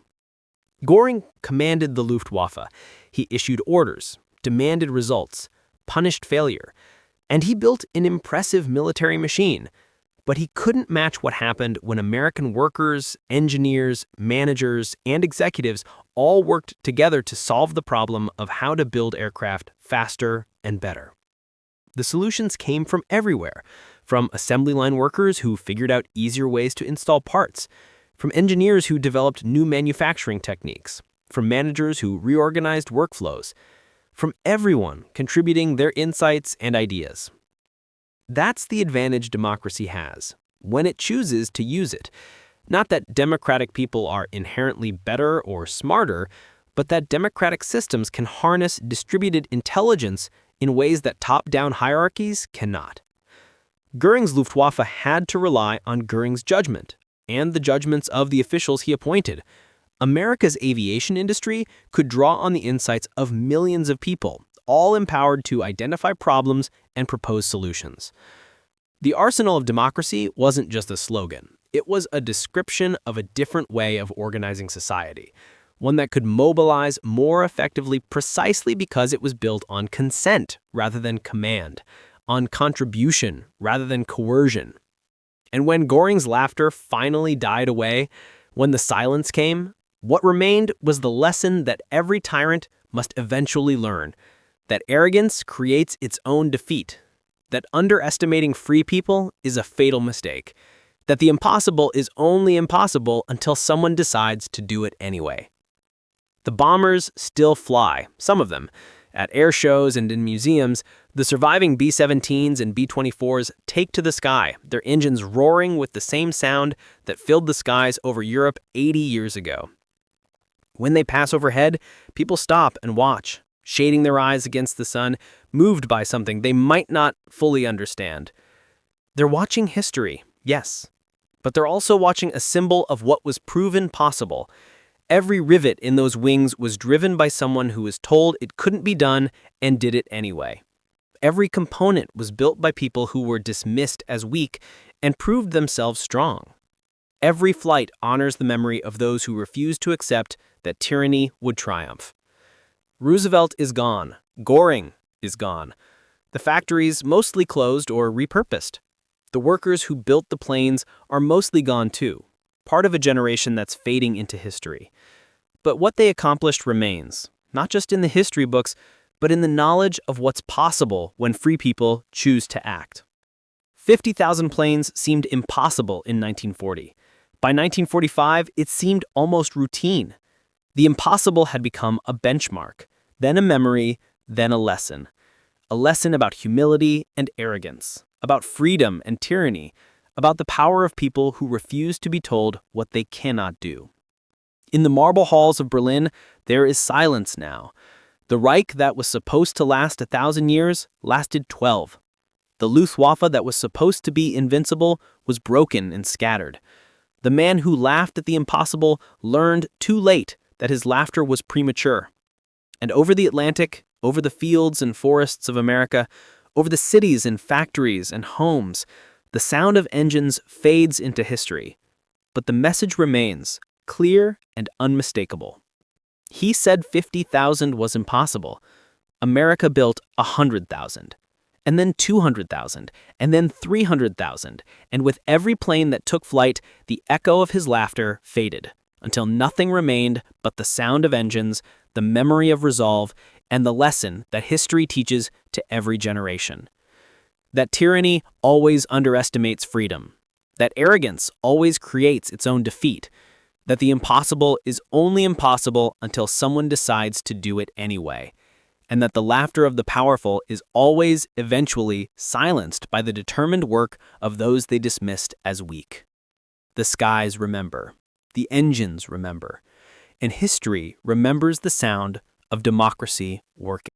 Göring commanded the Luftwaffe. He issued orders, demanded results, punished failure, and he built an impressive military machine. But he couldn't match what happened when American workers, engineers, managers, and executives all worked together to solve the problem of how to build aircraft faster and better. The solutions came from everywhere, from assembly line workers who figured out easier ways to install parts, from engineers who developed new manufacturing techniques, from managers who reorganized workflows, from everyone contributing their insights and ideas. That's the advantage democracy has, when it chooses to use it. Not that democratic people are inherently better or smarter, but that democratic systems can harness distributed intelligence in ways that top-down hierarchies cannot. Göring's Luftwaffe had to rely on Göring's judgment, and the judgments of the officials he appointed. America's aviation industry could draw on the insights of millions of people, all empowered to identify problems and propose solutions. The arsenal of democracy wasn't just a slogan. It was a description of a different way of organizing society, one that could mobilize more effectively precisely because it was built on consent rather than command, on contribution rather than coercion. And when Göring's laughter finally died away, when the silence came, what remained was the lesson that every tyrant must eventually learn, that arrogance creates its own defeat, that underestimating free people is a fatal mistake, that the impossible is only impossible until someone decides to do it anyway. The bombers still fly, some of them. At air shows and in museums, the surviving B-17s and B-24s take to the sky, their engines roaring with the same sound that filled the skies over Europe 80 years ago. When they pass overhead, people stop and watch, shading their eyes against the sun, moved by something they might not fully understand. They're watching history, yes, but they're also watching a symbol of what was proven possible. Every rivet in those wings was driven by someone who was told it couldn't be done and did it anyway. Every component was built by people who were dismissed as weak and proved themselves strong. Every flight honors the memory of those who refused to accept that tyranny would triumph. Roosevelt is gone. Göring is gone. The factories mostly closed or repurposed. The workers who built the planes are mostly gone too, part of a generation that's fading into history. But what they accomplished remains, not just in the history books, but in the knowledge of what's possible when free people choose to act. 50,000 planes seemed impossible in 1940. By 1945, it seemed almost routine. The impossible had become a benchmark, then a memory, then a lesson. A lesson about humility and arrogance, about freedom and tyranny, about the power of people who refuse to be told what they cannot do. In the marble halls of Berlin, there is silence now. The Reich that was supposed to last 1,000 years lasted 12. The Luftwaffe that was supposed to be invincible was broken and scattered. The man who laughed at the impossible learned too late that his laughter was premature. And over the Atlantic, over the fields and forests of America, over the cities and factories and homes, the sound of engines fades into history. But the message remains, clear and unmistakable. He said 50,000 was impossible. America built 100,000, and then 200,000, and then 300,000, and with every plane that took flight, the echo of his laughter faded, until nothing remained but the sound of engines, the memory of resolve, and the lesson that history teaches to every generation. That tyranny always underestimates freedom. That arrogance always creates its own defeat. That the impossible is only impossible until someone decides to do it anyway. And that the laughter of the powerful is always, eventually, silenced by the determined work of those they dismissed as weak. The skies remember. The engines remember. And history remembers the sound of democracy working.